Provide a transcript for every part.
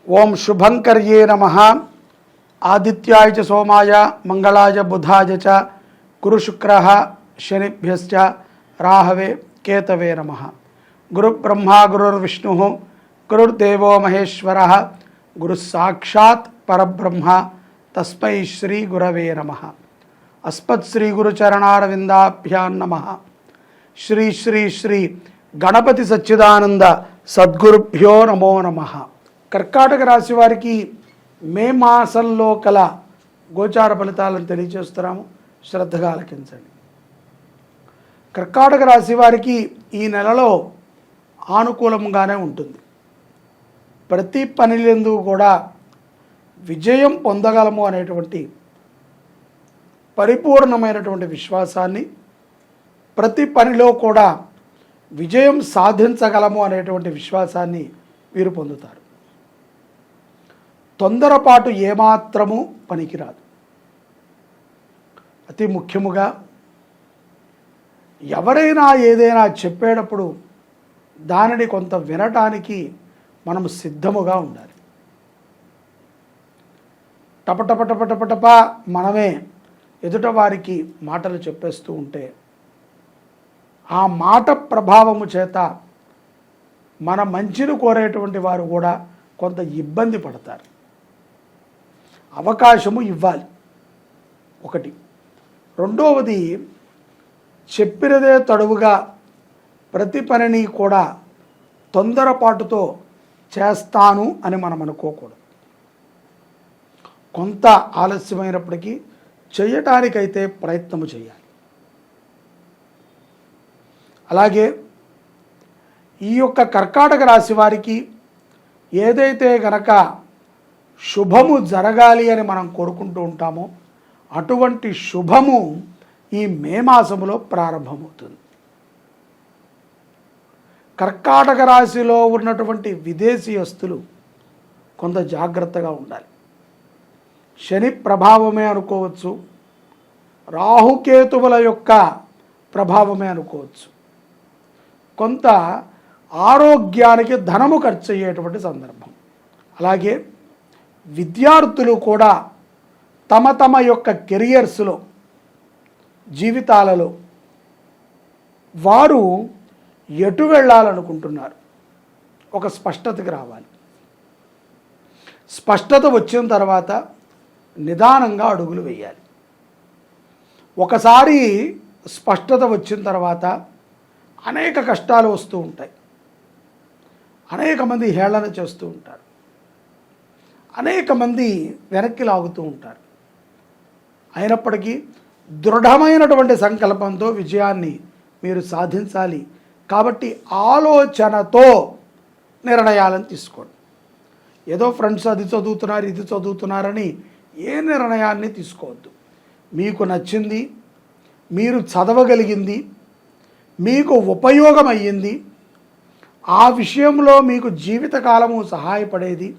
ఓం శుభంకర్యే నమః. ఆదిత్యాయ చ సోమాయ మంగళాయ బుధాయ చ గురు శుక్రః శనిభ్యశ్చ రాహవే కేతవే నమః. గురు బ్రహ్మ గురుర్విష్ణుః గురుర్దేవో మహేశ్వరః గురుః సాక్షాత్ పరబ్రహ్మ తస్మై శ్రీ గురవే నమః. అస్మత్ శ్రీ గురుచరణారవిందాభ్యాం నమః. శ్రీ శ్రీ శ్రీ గణపతి సచ్చిదానంద సద్గురుభ్యో నమో నమః. కర్కాటక రాశి వారికి మే మాసంలో కల గోచార ఫలితాలను తెలియజేస్తున్నాము, శ్రద్ధగా ఆలకించండి. కర్కాటక రాశి వారికి ఈ నెలలో ఆనుకూలంగానే ఉంటుంది. ప్రతి పనిలందు కూడా విజయం పొందగలము అనేటువంటి పరిపూర్ణమైనటువంటి విశ్వాసాన్ని, ప్రతి పనిలో కూడా విజయం సాధించగలము అనేటువంటి విశ్వాసాన్ని వీరు పొందుతారు. తొందరపాటు ఏమాత్రము పనికిరాదు. అతి ముఖ్యముగా ఎవరైనా ఏదైనా చెప్పేటప్పుడు దానిని కొంత వినటానికి మనం సిద్ధముగా ఉండాలి. టపటపటపటపటప మనమే ఎదుట వారికి మాటలు చెప్పేస్తూ ఉంటే ఆ మాట ప్రభావము చేత మన మంచిని కోరేటువంటి వారు కూడా కొంత ఇబ్బంది పడతారు. అవకాశము ఇవ్వాలి ఒకటి. రెండవది, చెప్పినదే తడువుగా ప్రతి పనిని కూడా తొందరపాటుతో చేస్తాను అని మనం అనుకోకూడదు. కొంత ఆలస్యమైనప్పటికీ చేయటానికైతే ప్రయత్నము చేయాలి. అలాగే ఈ యొక్క కర్కాటక రాశి వారికి ఏదైతే గనక శుభము జరగాలి అని మనం కోరుకుంటూ ఉంటామో అటువంటి శుభము ఈ మే మాసములో ప్రారంభమవుతుంది. కర్కాటక రాశిలో ఉన్నటువంటి విదేశీయస్తులు కొంత జాగ్రత్తగా ఉండాలి. శని ప్రభావమే అనుకోవచ్చు, రాహుకేతువుల యొక్క ప్రభావమే అనుకోవచ్చు. కొంత ఆరోగ్యానికి ధనము ఖర్చు అయ్యేటువంటి సందర్భం. అలాగే విద్యార్థులు కూడా తమ తమ యొక్క కెరియర్స్లో, జీవితాలలో వారు ఎటు వెళ్ళాలనుకుంటున్నారు ఒక స్పష్టతకి రావాలి. స్పష్టత వచ్చిన తర్వాత నిదానంగా అడుగులు వేయాలి. ఒకసారి స్పష్టత వచ్చిన తర్వాత అనేక కష్టాలు వస్తూ ఉంటాయి. అనేక మంది హేళన చేస్తూ ఉంటారు. అనేక మంది వెనక్కి లాగుతూ ఉంటారు. అయినప్పటికీ దృఢమైనటువంటి సంకల్పంతో విజయాన్ని మీరు సాధించాలి. కాబట్టి ఆలోచనతో నిర్ణయాలను తీసుకోండి. ఏదో ఫ్రెండ్స్ అది చదువుతున్నారు ఇది చదువుతున్నారని ఏ నిర్ణయాన్ని తీసుకోవద్దు. మీకు నచ్చింది, మీరు చదవగలిగింది, మీకు ఉపయోగమయ్యింది, ఆ విషయంలో మీకు జీవితకాలము సహాయపడేది,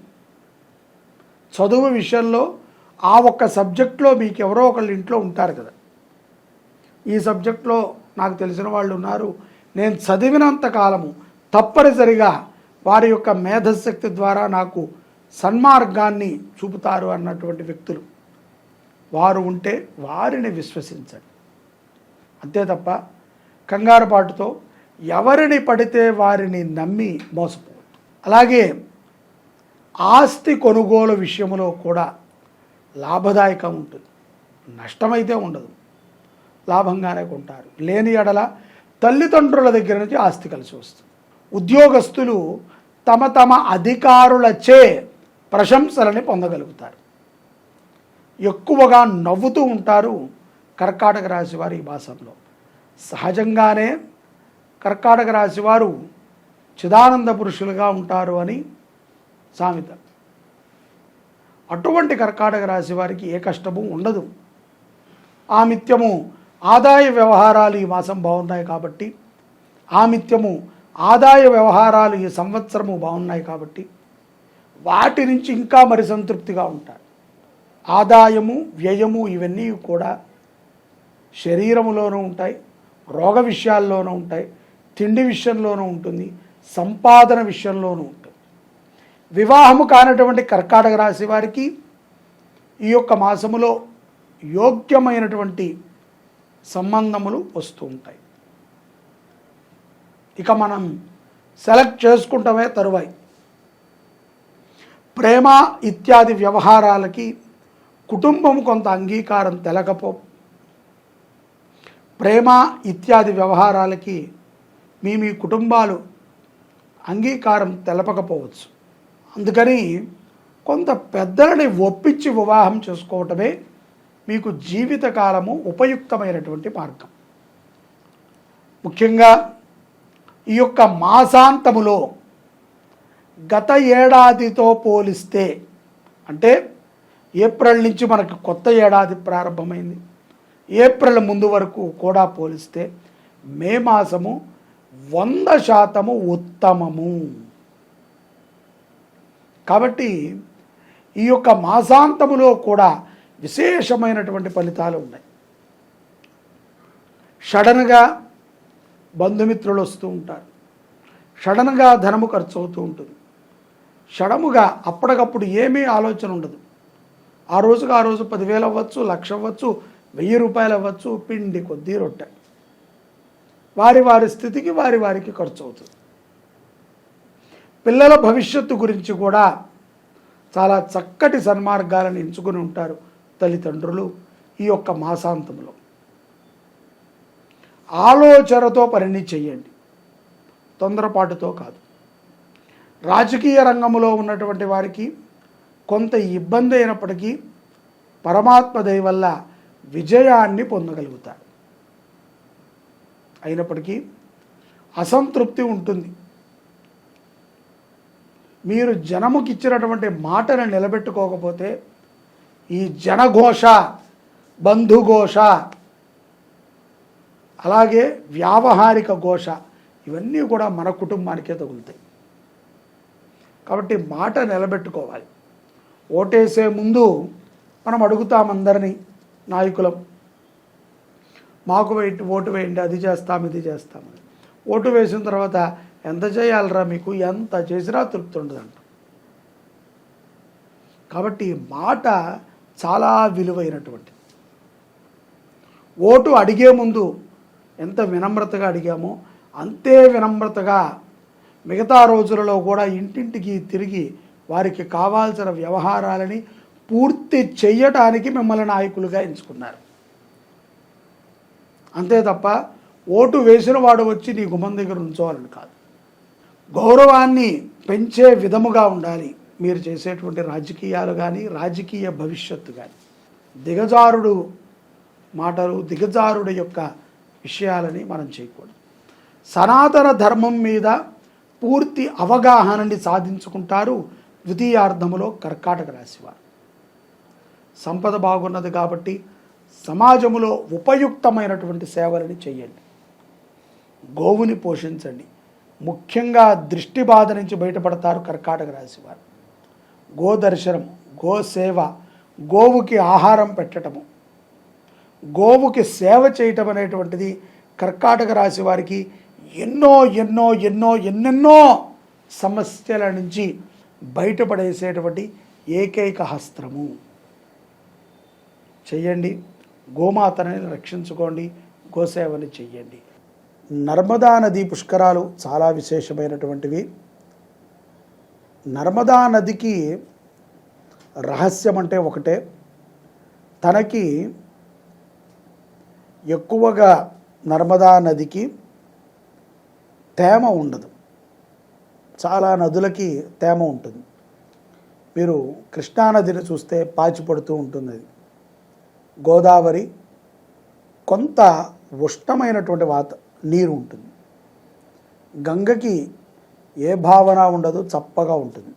చదువు విషయంలో ఆ ఒక్క సబ్జెక్ట్లో మీకు ఎవరో ఒకళ్ళు ఇంట్లో ఉంటారు కదా, ఈ సబ్జెక్ట్లో నాకు తెలిసిన వాళ్ళు ఉన్నారు, నేను చదివినంత కాలము తప్పనిసరిగా వారి యొక్క మేధశక్తి ద్వారా నాకు సన్మార్గాన్ని చూపుతారు అన్నటువంటి వ్యక్తులు వారు ఉంటే వారిని విశ్వసించండి. అంతే తప్ప కంగారుపాటుతో ఎవరిని పడితే వారిని నమ్మి మోసపోవద్దు. అలాగే ఆస్తి కొనుగోలు విషయంలో కూడా లాభదాయకం ఉంటుంది. నష్టమైతే ఉండదు, లాభంగానే కొంటారు. లేని ఎడల తల్లిదండ్రుల దగ్గర నుంచి ఆస్తి కలిసి వస్తుంది. ఉద్యోగస్తులు తమ తమ అధికారులచే ప్రశంసలని పొందగలుగుతారు. ఎక్కువగా నవ్వుతూ ఉంటారు కర్కాటక రాశి వారు ఈ మాసంలో. సహజంగానే కర్కాటక రాశి వారు చిదానంద పురుషులుగా ఉంటారు అని సామెత. అటువంటి కర్కాటక రాశి వారికి ఏ కష్టము ఉండదు. ఆమిత్యము ఆదాయ వ్యవహారాలు ఈ మాసం బాగున్నాయి కాబట్టి, ఆమిత్యము ఆదాయ వ్యవహారాలు ఈ సంవత్సరము బాగున్నాయి కాబట్టి వాటి నుంచి ఇంకా మరి సంతృప్తిగా ఉంటారు. ఆదాయము వ్యయము ఇవన్నీ కూడా శరీరములోనూ ఉంటాయి, రోగ విషయాల్లోనూ ఉంటాయి, తిండి విషయంలోనూ ఉంటుంది, సంపాదన విషయంలోనూ ఉంటుంది. వివాహము కానటువంటి కర్కాటక రాశి వారికి ఈ యొక్క మాసములో యోగ్యమైనటువంటి సంబంధములు వస్తూ ఉంటాయి. ఇక మనం సెలెక్ట్ చేసుకుంటామే తరువాయి. ప్రేమ ఇత్యాది వ్యవహారాలకి కుటుంబం కొంత అంగీకారం ప్రేమ ఇత్యాది వ్యవహారాలకి మీ కుటుంబాలు అంగీకారం తెలపకపోవచ్చు. అందుకని కొంత పెద్దలని ఒప్పించి వివాహం చేసుకోవటమే మీకు జీవితకాలము ఉపయుక్తమైనటువంటి మార్గం. ముఖ్యంగా ఈ యొక్క మాసాంతములో గత ఏడాదితో పోలిస్తే, అంటే ఏప్రిల్ నుంచి మనకు కొత్త ఏడాది ప్రారంభమైంది, ఏప్రిల్ ముందు వరకు కూడా పోలిస్తే మే మాసము 100% ఉత్తమము. కాబట్టి ఈ యొక్క మాసాంతములో కూడా విశేషమైనటువంటి ఫలితాలు ఉన్నాయి. సడన్గా బంధుమిత్రులు వస్తూ ఉంటారు, సడన్గా ధనము ఖర్చు అవుతూ ఉంటుంది, సడన్గా అప్పటికప్పుడు ఏమీ ఆలోచన ఉండదు. ఆ రోజు 10,000 అవ్వచ్చు, 1,00,000 అవ్వచ్చు, 1,000 రూపాయలు అవ్వచ్చు, పిండి కొద్దీ రొట్టె. వారి స్థితికి వారికి ఖర్చు అవుతుంది. పిల్లల భవిష్యత్తు గురించి కూడా చాలా చక్కటి సన్మార్గాలను ఎంచుకుని ఉంటారు తల్లిదండ్రులు ఈ యొక్క మాసాంతంలో. ఆలోచనతో పనిని చేయండి, తొందరపాటుతో కాదు. రాజకీయ రంగంలో ఉన్నటువంటి వారికి కొంత ఇబ్బంది అయినప్పటికీ పరమాత్మ దయ వల్ల విజయాన్ని పొందగలుగుతారు. అయినప్పటికీ అసంతృప్తి ఉంటుంది. మీరు జనముకి ఇచ్చినటువంటి మాటను నిలబెట్టుకోకపోతే ఈ జనఘోష, బంధుఘోష, అలాగే వ్యావహారిక ఘోష ఇవన్నీ కూడా మన కుటుంబానికే తగులుతాయి. కాబట్టి మాట నిలబెట్టుకోవాలి. ఓటేసే ముందు మనం అడుగుతాం అందరినీ, నాయకులం, మాకు ఓటు వేయండి, అది చేస్తాం ఇది చేస్తామని. ఓటు వేసిన తర్వాత ఎంత చేయాలరా మీకు, ఎంత చేసినా తృప్తి ఉండదంట. కాబట్టి మాట చాలా విలువైనటువంటిది. ఓటు అడిగే ముందు ఎంత వినమ్రతగా అడిగామో అంతే వినమ్రతగా మిగతా రోజులలో కూడా ఇంటింటికి తిరిగి వారికి కావాల్సిన వ్యవహారాలని పూర్తి చేయటానికి మిమ్మల్ని నాయకులుగా ఎంచుకున్నారు. అంతే తప్ప ఓటు వేసిన వాడు వచ్చి నీ గుమ్మం దగ్గర ఉంచోవాలని కాదు. గౌరవాన్ని పెంచే విధముగా ఉండాలి మీరు చేసేటువంటి రాజకీయాలు కానీ, రాజకీయ భవిష్యత్తు కానీ. దిగజారుడు మాటలు, దిగజారుడు యొక్క విషయాలని మనం చేయకూడదు. సనాతన ధర్మం మీద పూర్తి అవగాహనని సాధించుకుంటారు ద్వితీయార్థములో కర్కాటక రాశివారు. సంపద బాగున్నది కాబట్టి సమాజంలో ఉపయుక్తమైనటువంటి సేవలని చేయండి. గోవుని పోషించండి. ముఖ్యంగా దృష్టి బాధ నుంచి బయటపడతారు కర్కాటక రాశివారు. గోదర్శనం, గోసేవ, గోవుకి ఆహారం పెట్టడము, గోవుకి సేవ చేయటం అనేటువంటిది కర్కాటక రాశి వారికి ఎన్నెన్నో సమస్యల నుంచి బయటపడేసేటువంటి ఏకైక హస్త్రము. చెయ్యండి. గోమాతని రక్షించుకోండి, గోసేవని చెయ్యండి. నర్మదా నది పుష్కరాలు చాలా విశేషమైనటువంటివి. నర్మదా నదికి రహస్యం అంటే ఒకటే, తనకి ఎక్కువగా నర్మదా నదికి తేమ ఉండదు. చాలా నదులకి తేమ ఉంటుంది. మీరు కృష్ణానదిని చూస్తే పాచిపడుతూ ఉంటుంది. అది గోదావరి కొంత ఉష్ణమైనటువంటి నీరు ఉంటుంది. గంగకి ఏ భావన ఉండదు, చప్పగా ఉంటుంది.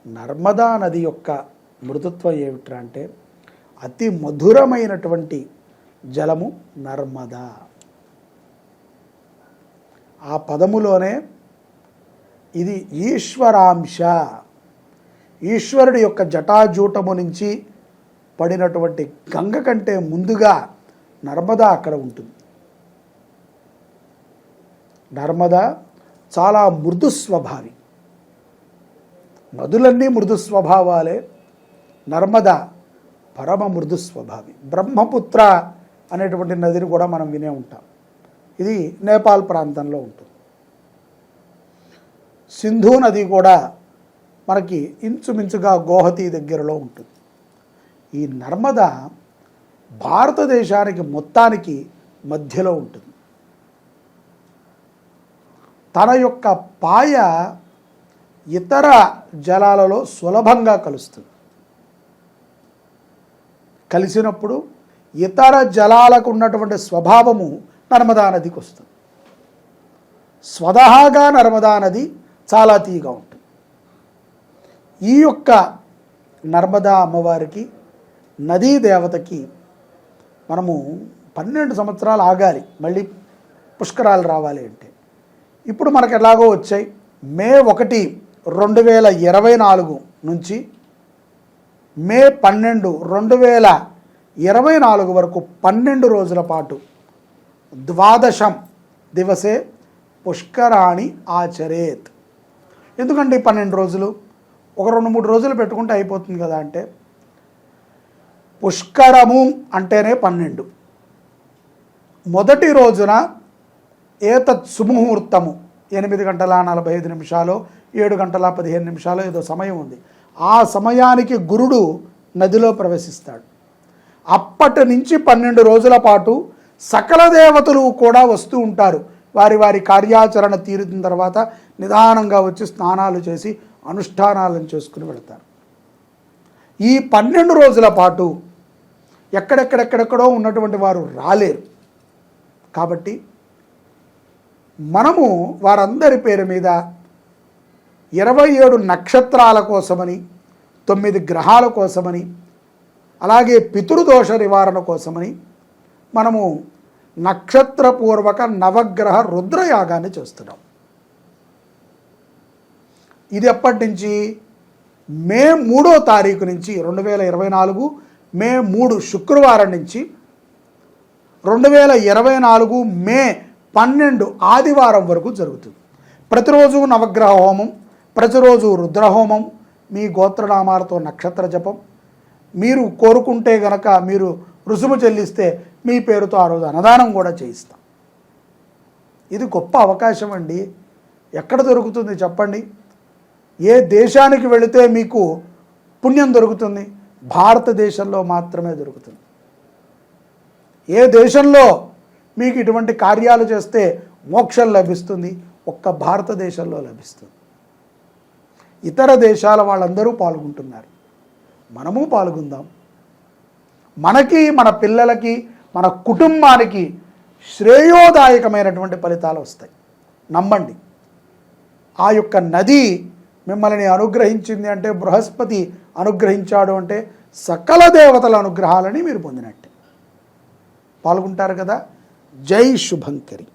నర్మదా నది యొక్క మృదుత్వం ఏమిట్రా అంటే అతి మధురమైనటువంటి జలము నర్మదా. ఆ పదములోనే ఇది ఈశ్వరాంశ, ఈశ్వరుడి యొక్క జటాజూటము నుంచి పడినటువంటి గంగ కంటే ముందుగా నర్మదా అక్కడ ఉంటుంది. నర్మదా చాలా మృదు స్వభావి. నదులన్నీ మృదు స్వభావాలే, నర్మద పరమ మృదు స్వభావి. బ్రహ్మపుత్ర అనేటువంటి నదిని కూడా మనం వినే ఉంటాం. ఇది నేపాల్ ప్రాంతంలో ఉంటుంది. సింధు నది కూడా మనకి ఇంచుమించుగా గోహతి దగ్గరలో ఉంటుంది. ఈ నర్మద భారతదేశానికి మొత్తానికి మధ్యలో ఉంటుంది. తన యొక్క పాయ ఇతర జలాలలో సులభంగా కలుస్తుంది. కలిసినప్పుడు ఇతర జలాలకు ఉన్నటువంటి స్వభావము నర్మదా నదికి వస్తుంది. స్వతహాగా నర్మదా నది చాలా తీయగా ఉంటుంది. ఈ యొక్క నర్మదా అమ్మవారికి, నదీ దేవతకి మనము 12 సంవత్సరాలు ఆగాలి మళ్ళీ పుష్కరాలు రావాలి అంటే. ఇప్పుడు మనకు ఎలాగో వచ్చాయి. మే 1, 2024 నుంచి మే 12, 2024 వరకు 12 రోజుల పాటు ద్వాదశం దివసే పుష్కరాణి ఆచరేత్. ఎందుకంటే 12 రోజులు, ఒక 2-3 రోజులు పెట్టుకుంటే అయిపోతుంది కదా అంటే, పుష్కరము అంటేనే 12. మొదటి రోజున ఏతత్ సుముహూర్తము 8:45 7:15 ఏదో సమయం ఉంది. ఆ సమయానికి గురుడు నదిలో ప్రవేశిస్తాడు. అప్పటి నుంచి 12 రోజుల పాటు సకల దేవతలు కూడా వస్తూ ఉంటారు. వారి వారి కార్యాచరణ తీరిన తర్వాత నిదానంగా వచ్చి స్నానాలు చేసి అనుష్ఠానాలను చేసుకుని వెళతారు. ఈ 12 రోజుల పాటు ఎక్కడెక్కడెక్కడెక్కడో ఉన్నటువంటి వారు రాలేరు. కాబట్టి మనము వారందరి పేరు మీద 27 నక్షత్రాల కోసమని, 9 గ్రహాల కోసమని, అలాగే పితృదోష నివారణ కోసమని మనము నక్షత్రపూర్వక నవగ్రహ రుద్రయాగాన్ని చేస్తున్నాం. ఇది ఎప్పటి నుంచి? మే 3వ తారీఖు నుంచి 2024 మే 3 శుక్రవారం నుంచి 2024 మే 12 ఆదివారం వరకు జరుగుతుంది. ప్రతిరోజు నవగ్రహ హోమం, ప్రతిరోజు రుద్రహోమం, మీ గోత్రనామాలతో నక్షత్ర జపం. మీరు కోరుకుంటే గనక మీరు రుసుము చెల్లిస్తే మీ పేరుతో ఆ రోజు అన్నదానం కూడా చేయిస్తాం. ఇది గొప్ప అవకాశం అండి. ఎక్కడ దొరుకుతుంది చెప్పండి? ఏ దేశానికి వెళితే మీకు పుణ్యం దొరుకుతుంది? భారతదేశంలో మాత్రమే దొరుకుతుంది. ఏ దేశంలో మీకు ఇటువంటి కార్యాలు చేస్తే మోక్షం లభిస్తుంది? ఒక్క భారతదేశంలో లభిస్తుంది. ఇతర దేశాల వాళ్ళందరూ పాల్గొంటున్నారు, మనము పాల్గొందాం. మనకి, మన పిల్లలకి, మన కుటుంబానికి శ్రేయోదాయకమైనటువంటి ఫలితాలు వస్తాయి. నమ్మండి. ఆ యొక్క నది మిమ్మల్ని అనుగ్రహించింది అంటే, బృహస్పతి అనుగ్రహించాడు అంటే సకల దేవతల అనుగ్రహాలని మీరు పొందినట్టే. పాల్గొంటారు కదా. జై శుభంకరి.